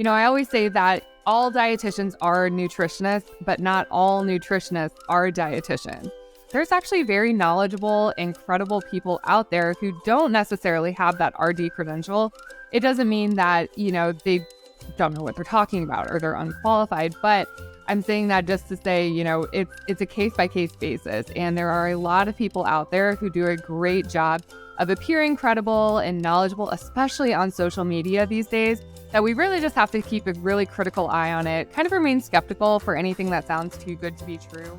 I always say that all dietitians are nutritionists, but not all nutritionists are dietitians. There's actually very knowledgeable, incredible people out there who don't necessarily have that RD credential. It doesn't mean that, they don't know what they're talking about or they're unqualified, but I'm saying that just to say, it's a case-by-case basis. And there are a lot of people out there who do a great job of appearing credible and knowledgeable, especially on social media these days, that we really just have to keep a really critical eye on it, kind of remain skeptical for anything that sounds too good to be true.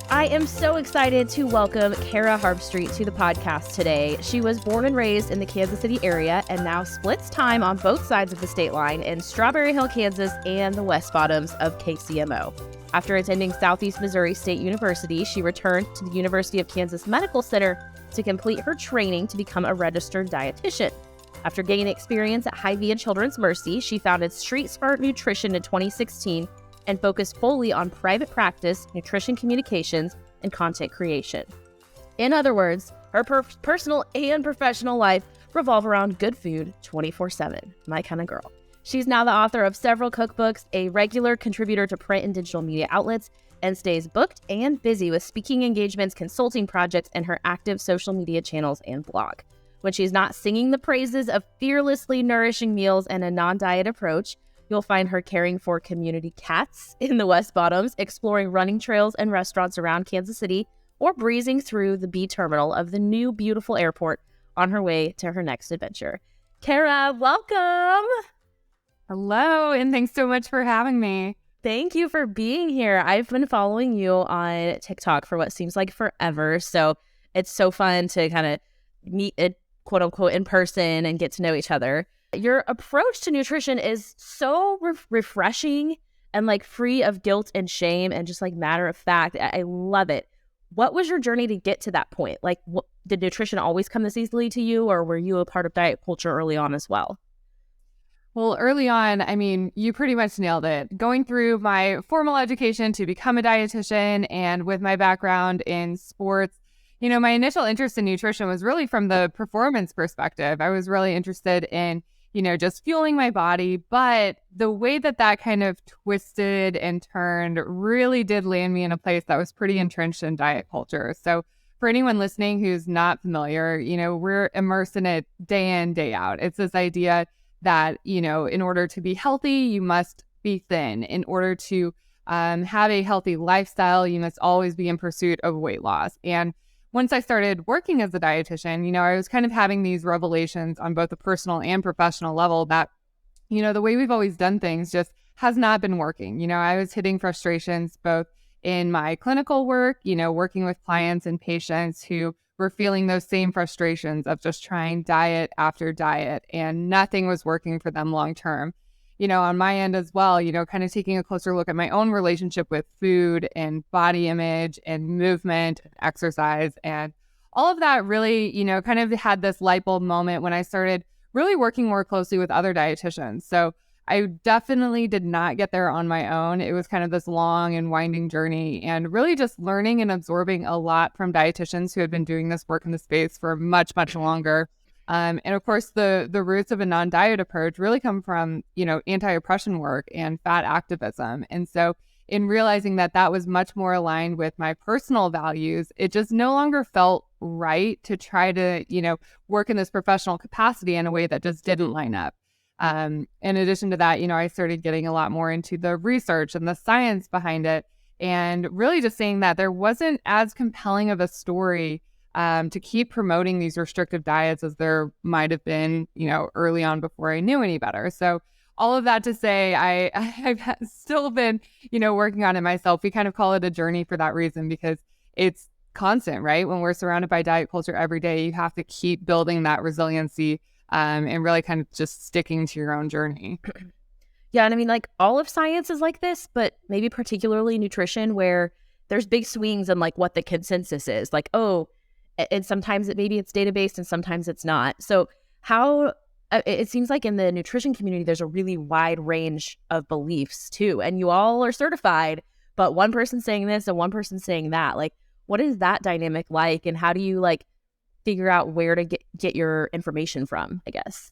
I am so excited to welcome Cara Harbstreet to the podcast today. She was born and raised in the Kansas City area and now splits time on both sides of the state line in Strawberry Hill, Kansas, and the West Bottoms of KCMO. After attending Southeast Missouri State University, she returned to the University of Kansas Medical Center to complete her training to become a registered dietitian. After gaining experience at Hy-Vee and Children's Mercy, she founded Street Smart Nutrition in 2016 and focused fully on private practice, nutrition communications, and content creation. In other words, her personal and professional life revolve around good food 24/7. My kind of girl. She's now the author of several cookbooks, a regular contributor to print and digital media outlets, and stays booked and busy with speaking engagements, consulting projects, and her active social media channels and blog. When she's not singing the praises of fearlessly nourishing meals and a non-diet approach, you'll find her caring for community cats in the West Bottoms, exploring running trails and restaurants around Kansas City, or breezing through the B terminal of the new beautiful airport on her way to her next adventure. Cara, welcome! Hello, and thanks so much for having me. Thank you for being here. I've been following you on TikTok for what seems like forever, so it's so fun to kind of meet it, quote unquote, in person and get to know each other. Your approach to nutrition is so refreshing and like free of guilt and shame and just like matter of fact. I love it. What was your journey to get to that point? Like, did nutrition always come this easily to you, or were you a part of diet culture early on as well? Well, early on, you pretty much nailed it. Going through my formal education to become a dietitian and with my background in sports, my initial interest in nutrition was really from the performance perspective. I was really interested in, just fueling my body. But the way that kind of twisted and turned really did land me in a place that was pretty entrenched in diet culture. So for anyone listening who's not familiar, we're immersed in it day in, day out. It's this idea that, in order to be healthy, you must be thin. In order to have a healthy lifestyle, you must always be in pursuit of weight loss. And once I started working as a dietitian, I was kind of having these revelations on both a personal and professional level that, the way we've always done things just has not been working. I was hitting frustrations both in my clinical work, working with clients and patients who were feeling those same frustrations of just trying diet after diet, and nothing was working for them long term. On my end as well, kind of taking a closer look at my own relationship with food and body image and movement and exercise. And all of that really, kind of had this light bulb moment when I started really working more closely with other dietitians. So I definitely did not get there on my own. It was kind of this long and winding journey, and really just learning and absorbing a lot from dietitians who had been doing this work in the space for much, much longer. And of course, the roots of a non-diet approach really come from, anti-oppression work and fat activism. And so in realizing that was much more aligned with my personal values, it just no longer felt right to try to, work in this professional capacity in a way that just didn't line up. In addition to that, I started getting a lot more into the research and the science behind it, and really just saying that there wasn't as compelling of a story to keep promoting these restrictive diets as there might have been, early on before I knew any better. So all of that to say, I've still been, working on it myself. We kind of call it a journey for that reason, because it's constant, right? When we're surrounded by diet culture every day, you have to keep building that resiliency and really kind of just sticking to your own journey. Yeah, and all of science is like this, but maybe particularly nutrition, where there's big swings in like what the consensus is. Like, and sometimes maybe it's data-based and sometimes it's not. So how, it seems like in the nutrition community, there's a really wide range of beliefs too. And you all are certified, but one person's saying this and one person's saying that. Like, what is that dynamic like? And how do you figure out where to get your information from, I guess?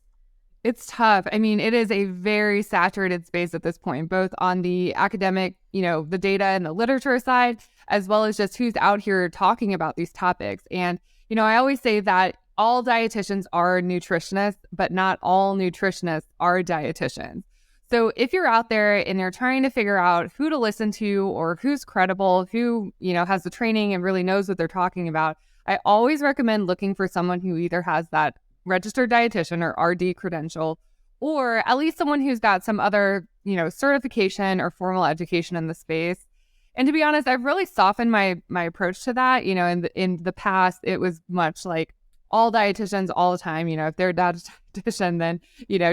It's tough. I mean, it is a very saturated space at this point, both on the academic, the data and the literature side, as well as just who's out here talking about these topics. And, I always say that all dietitians are nutritionists, but not all nutritionists are dietitians. So if you're out there and you're trying to figure out who to listen to or who's credible, who, has the training and really knows what they're talking about, I always recommend looking for someone who either has that registered dietitian or RD credential, or at least someone who's got some other, certification or formal education in the space. And to be honest, I've really softened my approach to that. In the past, it was much like all dietitians all the time. If they're a dietitian, then,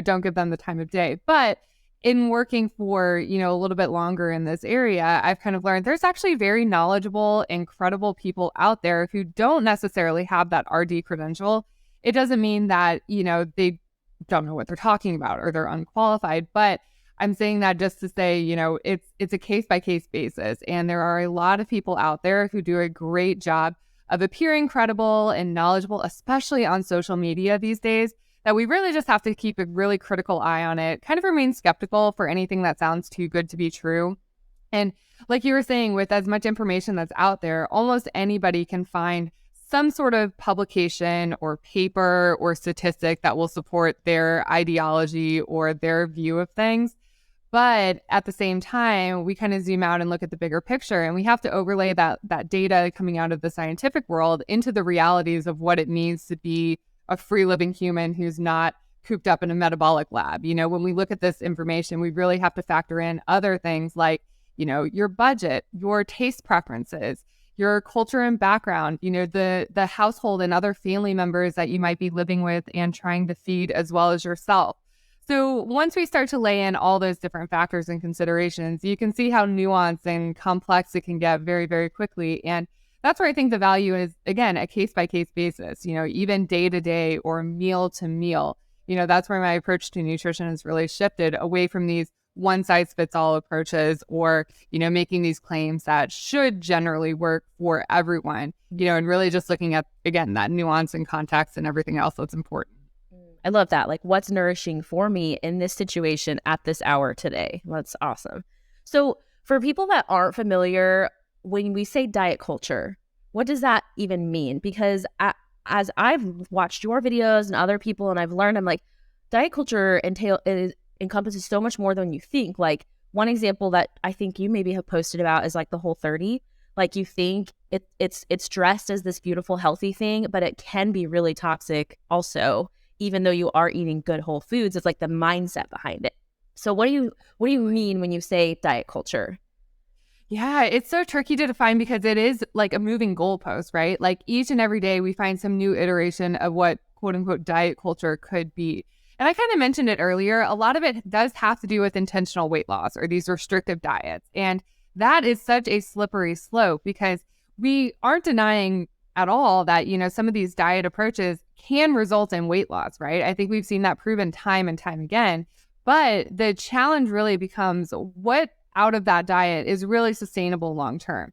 don't give them the time of day. But in working for, a little bit longer in this area, I've kind of learned there's actually very knowledgeable, incredible people out there who don't necessarily have that RD credential. It doesn't mean that, they don't know what they're talking about or they're unqualified, but I'm saying that just to say, it's a case by case basis. And there are a lot of people out there who do a great job of appearing credible and knowledgeable, especially on social media these days, that we really just have to keep a really critical eye on it, kind of remain skeptical for anything that sounds too good to be true. And like you were saying, with as much information that's out there, almost anybody can find some sort of publication or paper or statistic that will support their ideology or their view of things. But at the same time, we kind of zoom out and look at the bigger picture, and we have to overlay that data coming out of the scientific world into the realities of what it means to be a free living human who's not cooped up in a metabolic lab. When we look at this information, we really have to factor in other things like, your budget, your taste preferences, your culture and background, the household and other family members that you might be living with and trying to feed, as well as yourself. So once we start to lay in all those different factors and considerations, you can see how nuanced and complex it can get very, very quickly. And that's where I think the value is, again, a case by case basis, even day to day or meal to meal. That's where my approach to nutrition has really shifted away from these one size fits all approaches or, making these claims that should generally work for everyone, and really just looking at, again, that nuance and context and everything else that's important. I love that. Like, what's nourishing for me in this situation at this hour today? That's awesome. So for people that aren't familiar, when we say diet culture, what does that even mean? Because as I've watched your videos and other people and I've learned, I'm like, diet culture encompasses so much more than you think. Like, one example that I think you maybe have posted about is like the Whole30. Like, you think it's dressed as this beautiful, healthy thing, but it can be really toxic also, even though you are eating good whole foods. It's like the mindset behind it. So what do you mean when you say diet culture? Yeah, it's so tricky to define because it is like a moving goalpost, right? Like each and every day we find some new iteration of what quote unquote diet culture could be. And I kind of mentioned it earlier. A lot of it does have to do with intentional weight loss or these restrictive diets. And that is such a slippery slope because we aren't denying at all that, some of these diet approaches can result in weight loss, right? I think we've seen that proven time and time again. But the challenge really becomes what out of that diet is really sustainable long term.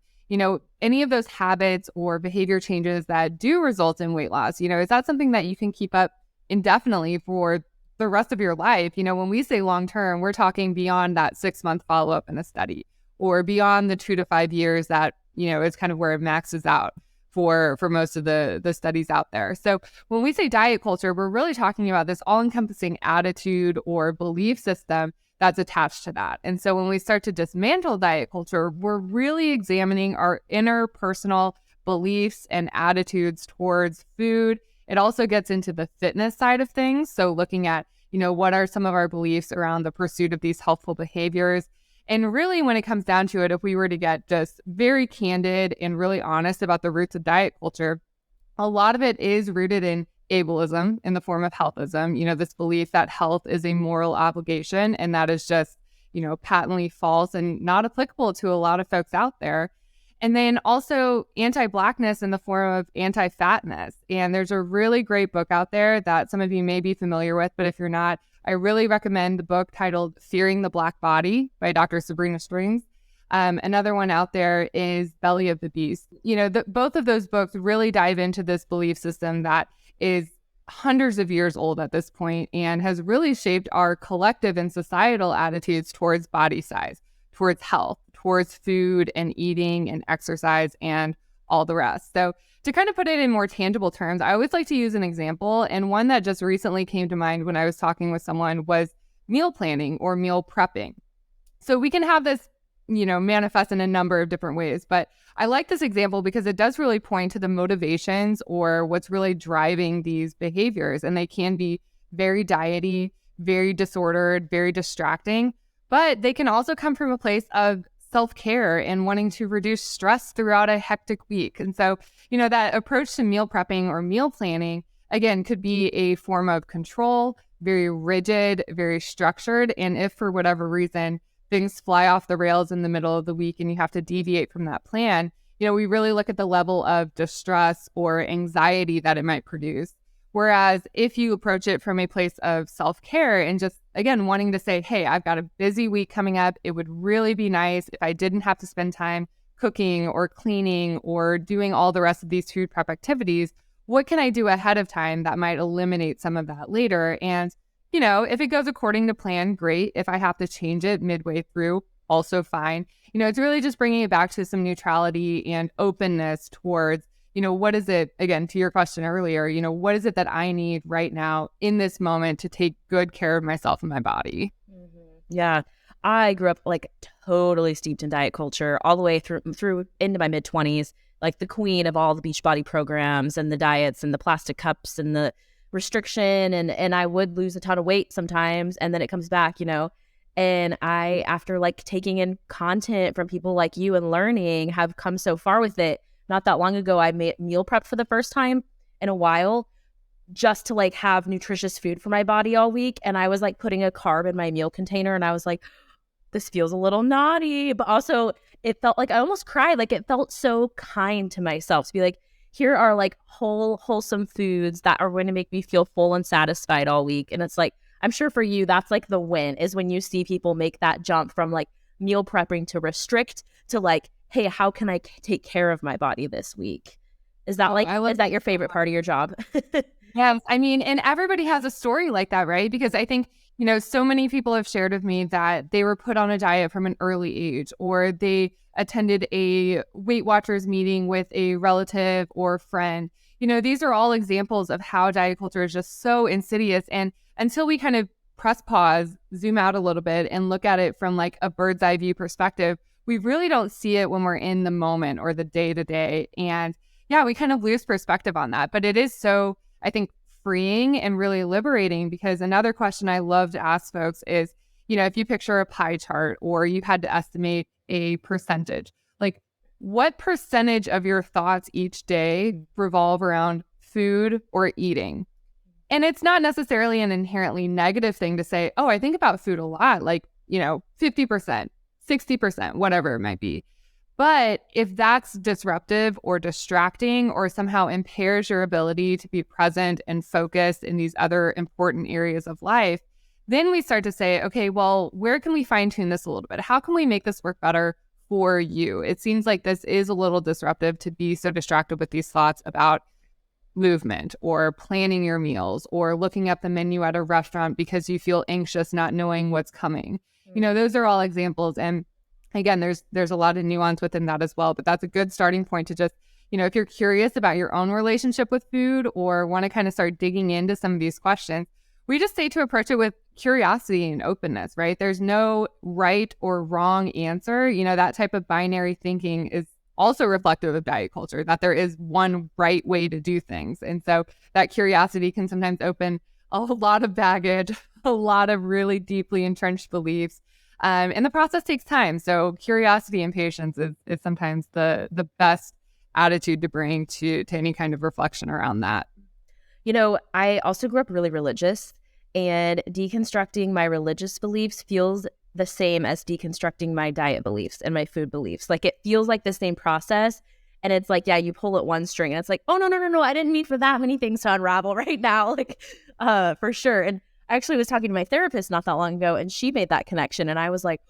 Any of those habits or behavior changes that do result in weight loss, is that something that you can keep up indefinitely for the rest of your life? When we say long term, we're talking beyond that 6-month follow up in a study or beyond the 2 to 5 years that, is kind of where it maxes out for most of the studies out there. So when we say diet culture, we're really talking about this all-encompassing attitude or belief system that's attached to that. And so when we start to dismantle diet culture, we're really examining our interpersonal beliefs and attitudes towards food. It also gets into the fitness side of things. So looking at, what are some of our beliefs around the pursuit of these healthful behaviors. And really, when it comes down to it, if we were to get just very candid and really honest about the roots of diet culture, a lot of it is rooted in ableism in the form of healthism, this belief that health is a moral obligation. And that is just, patently false and not applicable to a lot of folks out there. And then also anti-Blackness in the form of anti-fatness. And there's a really great book out there that some of you may be familiar with, but if you're not, I really recommend the book titled Fearing the Black Body by Dr. Sabrina Strings. Another one out there is Belly of the Beast. Both of those books really dive into this belief system that is hundreds of years old at this point and has really shaped our collective and societal attitudes towards body size, towards health, towards food and eating and exercise and all the rest. So to kind of put it in more tangible terms, I always like to use an example. And one that just recently came to mind when I was talking with someone was meal planning or meal prepping. So we can have this, manifest in a number of different ways. But I like this example because it does really point to the motivations or what's really driving these behaviors. And they can be very diety, very disordered, very distracting, but they can also come from a place of self-care and wanting to reduce stress throughout a hectic week. And so, that approach to meal prepping or meal planning, again, could be a form of control, very rigid, very structured. And if for whatever reason, things fly off the rails in the middle of the week and you have to deviate from that plan, we really look at the level of distress or anxiety that it might produce. Whereas if you approach it from a place of self-care and just, again, wanting to say, hey, I've got a busy week coming up. It would really be nice if I didn't have to spend time cooking or cleaning or doing all the rest of these food prep activities. What can I do ahead of time that might eliminate some of that later? And if it goes according to plan, great. If I have to change it midway through, also fine. It's really just bringing it back to some neutrality and openness towards, what is it, again, to your question earlier, what is it that I need right now in this moment to take good care of myself and my body? Mm-hmm. Yeah. I grew up like totally steeped in diet culture all the way through into my mid-20s, like the queen of all the Beachbody programs and the diets and the plastic cups and the restriction, and I would lose a ton of weight sometimes, and then it comes back, and I, after like taking in content from people like you and learning, have come so far with it. Not that long ago, I meal prepped for the first time in a while just to like have nutritious food for my body all week, and I was like putting a carb in my meal container, and I was like, this feels a little naughty, but also it felt like I almost cried. Like it felt so kind to myself to be like, here are like wholesome foods that are going to make me feel full and satisfied all week. And it's like, I'm sure for you, that's like the win, is when you see people make that jump from like meal prepping to restrict to like, hey, how can I take care of my body this week? Is that is that your favorite part of your job? Yeah, I mean, and everybody has a story like that, right? Because I think, so many people have shared with me that they were put on a diet from an early age, or they attended a Weight Watchers meeting with a relative or friend. These are all examples of how diet culture is just so insidious. And until we kind of press pause, zoom out a little bit and look at it from like a bird's eye view perspective, we really don't see it when we're in the moment or the day to day. And yeah, we kind of lose perspective on that. But it is so, I think, freeing and really liberating, because another question I love to ask folks is, if you picture a pie chart or you had to estimate a percentage, like what percentage of your thoughts each day revolve around food or eating? And it's not necessarily an inherently negative thing to say, oh, I think about food a lot, like, 50%, 60%, whatever it might be. But if that's disruptive or distracting or somehow impairs your ability to be present and focused in these other important areas of life, then we start to say, okay, well, where can we fine tune this a little bit? How can we make this work better for you? It seems like this is a little disruptive to be so distracted with these thoughts about movement or planning your meals or looking up the menu at a restaurant because you feel anxious not knowing what's coming. Those are all examples. And again, there's a lot of nuance within that as well, but that's a good starting point to just, if you're curious about your own relationship with food or want to kind of start digging into some of these questions, we just say to approach it with curiosity and openness, right? There's no right or wrong answer. That type of binary thinking is also reflective of diet culture, that there is one right way to do things. And so that curiosity can sometimes open a lot of baggage, a lot of really deeply entrenched beliefs. And the process takes time. So curiosity and patience is sometimes the best attitude to bring to any kind of reflection around that. I also grew up really religious, and deconstructing my religious beliefs feels the same as deconstructing my diet beliefs and my food beliefs. Like it feels like the same process. And it's like, yeah, you pull at one string and it's like, oh, no. I didn't mean for that many things to unravel right now. Like, for sure. And I actually was talking to my therapist not that long ago, and she made that connection. And I was like,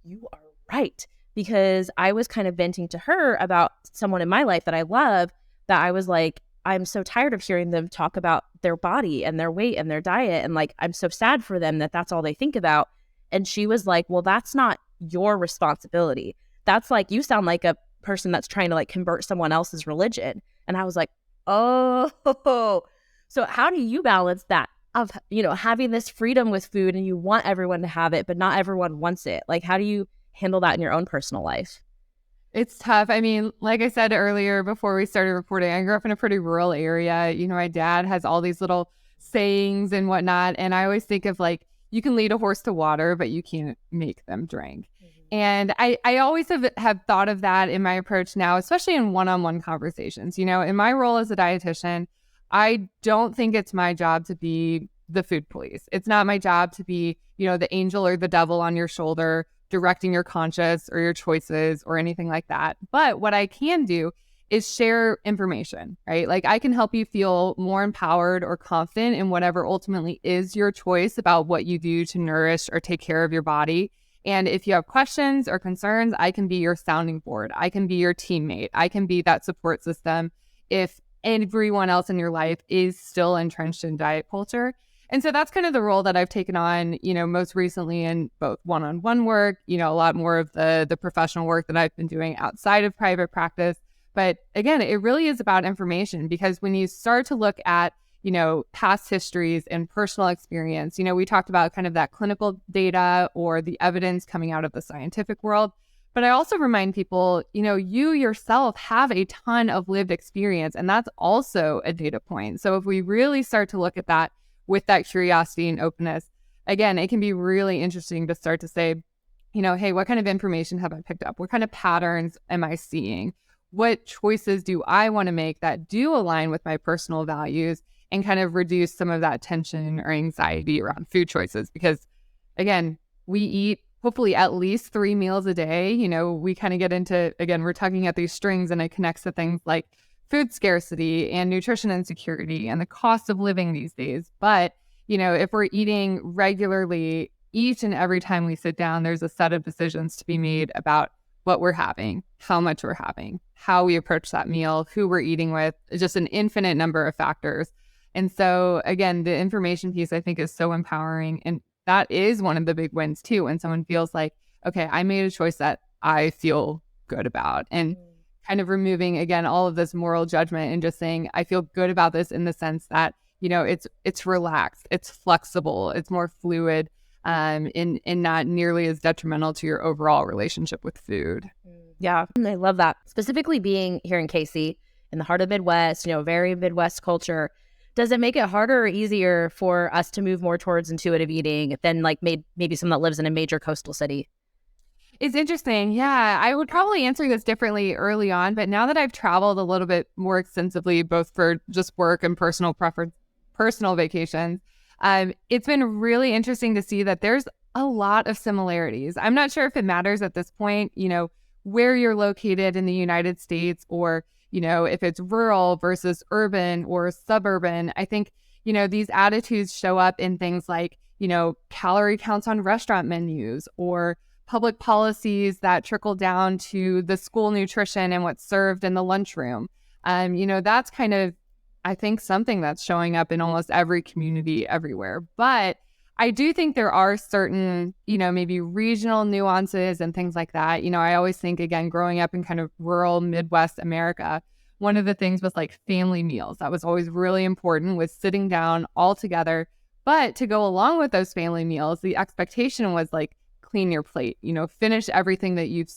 you are right. Because I was kind of venting to her about someone in my life that I love, that I was like, I'm so tired of hearing them talk about their body and their weight and their diet. And like, I'm so sad for them that that's all they think about. And she was like, well, that's not your responsibility. That's like, you sound like a person that's trying to like convert someone else's religion. And I was like, oh, so how do you balance that of, having this freedom with food and you want everyone to have it, but not everyone wants it? Like, how do you handle that in your own personal life? It's tough. I mean, like I said earlier before we started recording, I grew up in a pretty rural area. My dad has all these little sayings and whatnot. And I always think of like, you can lead a horse to water, but you can't make them drink. And I always have thought of that in my approach now, especially in one-on-one conversations. In my role as a dietitian, I don't think it's my job to be the food police. It's not my job to be, the angel or the devil on your shoulder, directing your conscience or your choices or anything like that. But what I can do is share information, right? Like I can help you feel more empowered or confident in whatever ultimately is your choice about what you do to nourish or take care of your body. And if you have questions or concerns, I can be your sounding board. I can be your teammate. I can be that support system if everyone else in your life is still entrenched in diet culture. And so that's kind of the role that I've taken on, most recently in both one-on-one work, a lot more of the professional work that I've been doing outside of private practice. But again, it really is about information, because when you start to look at, past histories and personal experience, we talked about kind of that clinical data or the evidence coming out of the scientific world. But I also remind people, you yourself have a ton of lived experience, and that's also a data point. So if we really start to look at that with that curiosity and openness, again, it can be really interesting to start to say, hey, what kind of information have I picked up? What kind of patterns am I seeing? What choices do I want to make that do align with my personal values and kind of reduce some of that tension or anxiety around food choices? Because again, we eat hopefully at least 3 meals a day. We kind of get into, again, we're tugging at these strings, and it connects to things like food scarcity and nutrition insecurity and the cost of living these days. But, if we're eating regularly, each and every time we sit down, there's a set of decisions to be made about what we're having, how much we're having, how we approach that meal, who we're eating with, just an infinite number of factors. And so, again, the information piece I think is so empowering. And that is one of the big wins too, when someone feels like, okay, I made a choice that I feel good about. And kind of removing, again, all of this moral judgment and just saying, I feel good about this in the sense that, it's relaxed, it's flexible, it's more fluid, and not nearly as detrimental to your overall relationship with food. Yeah, I love that. Specifically being here in Casey, in the heart of Midwest, very Midwest culture, does it make it harder or easier for us to move more towards intuitive eating than like maybe someone that lives in a major coastal city? It's interesting. Yeah, I would probably answer this differently early on, but now that I've traveled a little bit more extensively, both for just work and personal vacations, it's been really interesting to see that there's a lot of similarities. I'm not sure if it matters at this point, where you're located in the United States, or, if it's rural versus urban or suburban. I think, these attitudes show up in things like, calorie counts on restaurant menus, or public policies that trickle down to the school nutrition and what's served in the lunchroom. That's kind of, I think, something that's showing up in almost every community everywhere. But I do think there are certain, maybe regional nuances and things like that. I always think, again, growing up in kind of rural Midwest America, one of the things was like family meals. That was always really important, was sitting down all together. But to go along with those family meals, the expectation was like, clean your plate, finish everything that you've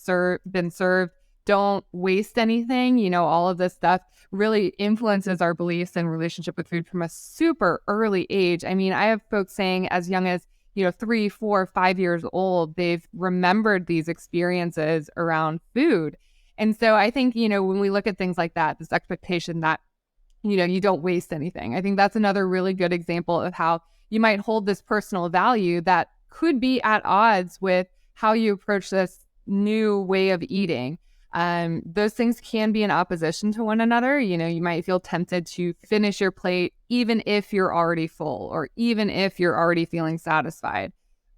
been served. Don't waste anything. All of this stuff really influences our beliefs and relationship with food from a super early age. I mean, I have folks saying as young as, 3, 4, 5 years old, they've remembered these experiences around food. And so I think, when we look at things like that, this expectation that, you don't waste anything, I think that's another really good example of how you might hold this personal value that could be at odds with how you approach this new way of eating. Those things can be in opposition to one another. You might feel tempted to finish your plate even if you're already full, or even if you're already feeling satisfied.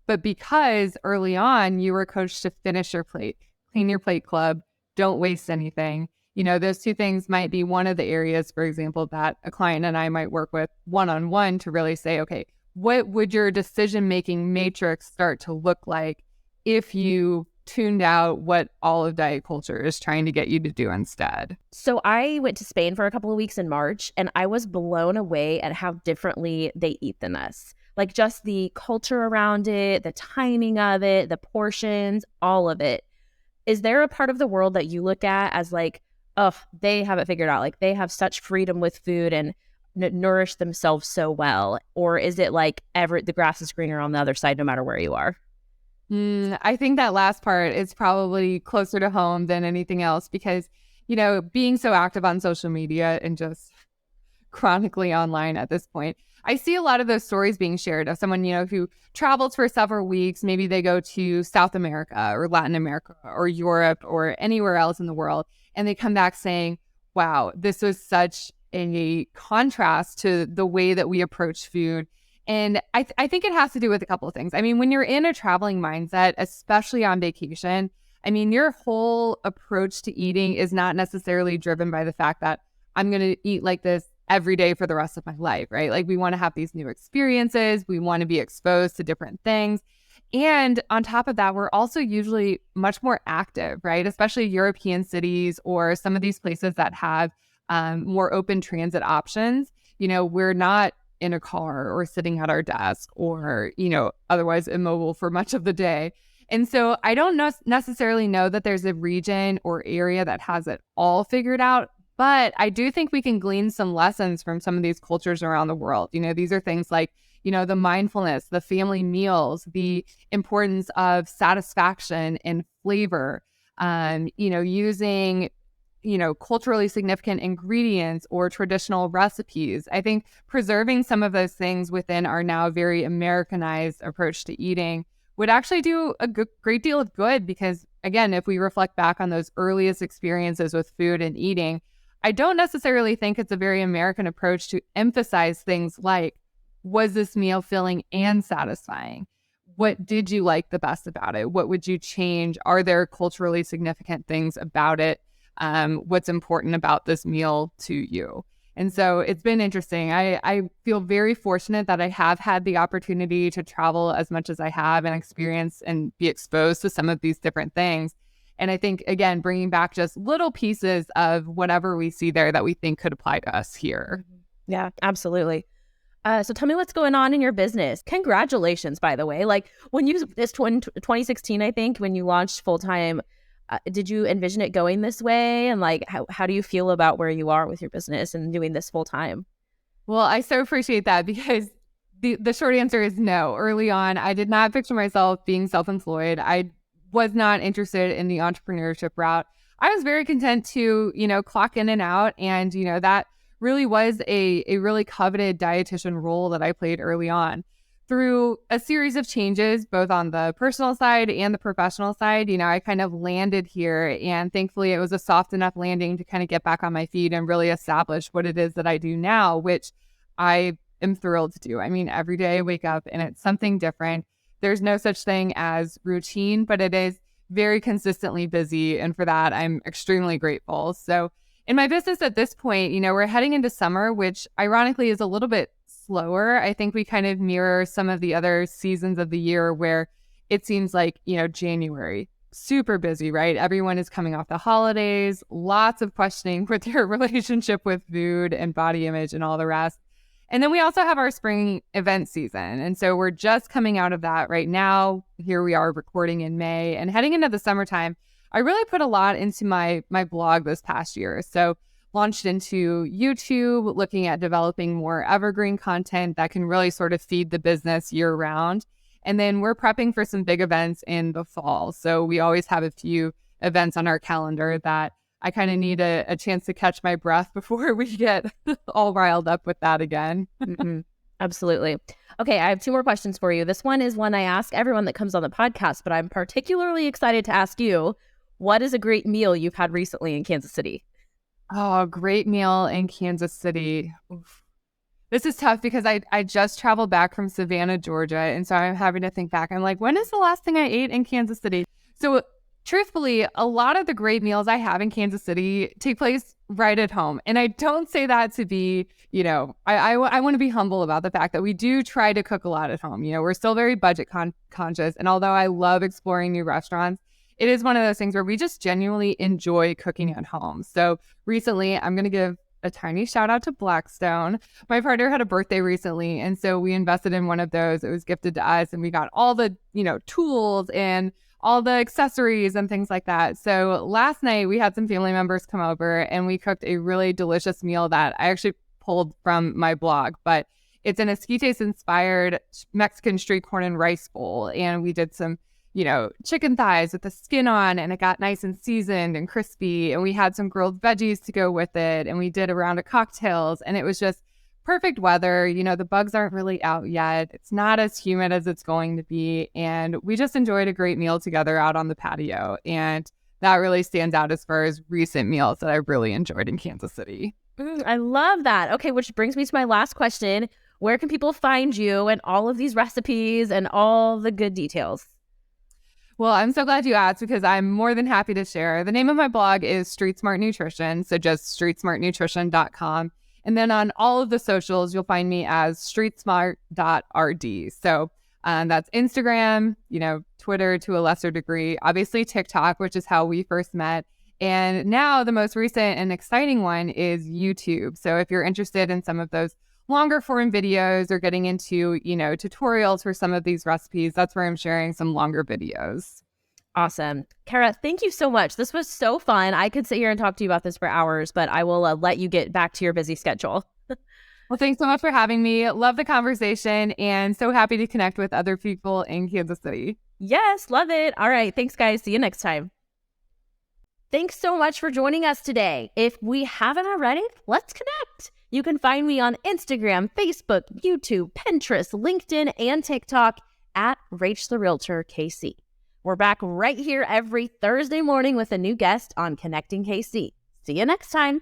But because early on you were coached to finish your plate, clean your plate club, don't waste anything, Those two things might be one of the areas, for example, that a client and I might work with one-on-one to really say, okay, what would your decision-making matrix start to look like if you tuned out what all of diet culture is trying to get you to do instead? So I went to Spain for a couple of weeks in March, and I was blown away at how differently they eat than us. Like just the culture around it, the timing of it, the portions, all of it. Is there a part of the world that you look at as like, oh, they have it figured out, like they have such freedom with food and nourish themselves so well? Or is it like the grass is greener on the other side no matter where you are? I think that last part is probably closer to home than anything else because, being so active on social media and just chronically online at this point, I see a lot of those stories being shared of someone, who travels for several weeks. Maybe they go to South America or Latin America or Europe or anywhere else in the world. And they come back saying, wow, this was such a contrast to the way that we approach food. And I think it has to do with a couple of things. I mean, when you're in a traveling mindset, especially on vacation, I mean, your whole approach to eating is not necessarily driven by the fact that I'm going to eat like this every day for the rest of my life, right? Like we want to have these new experiences. We want to be exposed to different things. And on top of that, we're also usually much more active, right? Especially European cities or some of these places that have more open transit options. We're not in a car or sitting at our desk or, otherwise immobile for much of the day. And so I don't necessarily know that there's a region or area that has it all figured out. But I do think we can glean some lessons from some of these cultures around the world. These are things like, the mindfulness, the family meals, the importance of satisfaction and flavor, using, culturally significant ingredients or traditional recipes. I think preserving some of those things within our now very Americanized approach to eating would actually do a great deal of good because, again, if we reflect back on those earliest experiences with food and eating, I don't necessarily think it's a very American approach to emphasize things like, was this meal filling and satisfying? What did you like the best about it? What would you change? Are there culturally significant things about it? What's important about this meal to you? And so it's been interesting. I feel very fortunate that I have had the opportunity to travel as much as I have and experience and be exposed to some of these different things. And I think, again, bringing back just little pieces of whatever we see there that we think could apply to us here. Yeah, absolutely. So tell me what's going on in your business. Congratulations, by the way. Like when it's 2016, I think, when you launched full-time, did you envision it going this way? And like, how do you feel about where you are with your business and doing this full-time? Well, I so appreciate that because the short answer is no. Early on, I did not picture myself being self-employed. I was not interested in the entrepreneurship route. I was very content to, clock in and out. And, that really was a really coveted dietitian role that I played early on. Through a series of changes, both on the personal side and the professional side, I kind of landed here. And thankfully, it was a soft enough landing to kind of get back on my feet and really establish what it is that I do now, which I am thrilled to do. I mean, every day I wake up and it's something different. There's no such thing as routine, but it is very consistently busy. And for that, I'm extremely grateful. So in my business at this point, we're heading into summer, which ironically is a little bit slower. I think we kind of mirror some of the other seasons of the year where it seems like, January, super busy, right? Everyone is coming off the holidays, lots of questioning with your relationship with food and body image and all the rest. And then we also have our spring event season. And so we're just coming out of that right now. Here we are recording in May and heading into the summertime. I really put a lot into my blog this past year. So launched into YouTube, looking at developing more evergreen content that can really sort of feed the business year round. And then we're prepping for some big events in the fall. So we always have a few events on our calendar that I kind of need a chance to catch my breath before we get all riled up with that again. Absolutely. Okay, I have two more questions for you. This one is one I ask everyone that comes on the podcast, but I'm particularly excited to ask you, what is a great meal you've had recently in Kansas City? Oh, great meal in Kansas City. Oof. This is tough because I just traveled back from Savannah, Georgia. And so I'm having to think back. I'm like, when is the last thing I ate in Kansas City? So Truthfully, a lot of the great meals I have in Kansas City take place right at home. And I don't say that to be, I want to be humble about the fact that we do try to cook a lot at home. We're still very budget conscious. And although I love exploring new restaurants, it is one of those things where we just genuinely enjoy cooking at home. So recently, I'm going to give a tiny shout out to Blackstone. My partner had a birthday recently, and so we invested in one of those. It was gifted to us, and we got all the, tools and all the accessories and things like that. So last night we had some family members come over and we cooked a really delicious meal that I actually pulled from my blog, but it's an esquites inspired Mexican street corn and rice bowl. And we did some, chicken thighs with the skin on, and it got nice and seasoned and crispy. And we had some grilled veggies to go with it. And we did a round of cocktails, and it was just perfect weather. The bugs aren't really out yet. It's not as humid as it's going to be. And we just enjoyed a great meal together out on the patio. And that really stands out as far as recent meals that I've really enjoyed in Kansas City. I love that. Okay, which brings me to my last question. Where can people find you and all of these recipes and all the good details? Well, I'm so glad you asked because I'm more than happy to share. The name of my blog is Street Smart Nutrition. So just streetsmartnutrition.com. And then on all of the socials, you'll find me as streetsmart.rd. So that's Instagram, Twitter to a lesser degree, obviously TikTok, which is how we first met. And now the most recent and exciting one is YouTube. So if you're interested in some of those longer form videos or getting into, tutorials for some of these recipes, that's where I'm sharing some longer videos. Awesome. Cara, thank you so much. This was so fun. I could sit here and talk to you about this for hours, but I will let you get back to your busy schedule. Well, thanks so much for having me. Love the conversation and so happy to connect with other people in Kansas City. Yes, love it. All right. Thanks, guys. See you next time. Thanks so much for joining us today. If we haven't already, let's connect. You can find me on Instagram, Facebook, YouTube, Pinterest, LinkedIn, and TikTok at Rach the Realtor KC. We're back right here every Thursday morning with a new guest on Connecting KC. See you next time.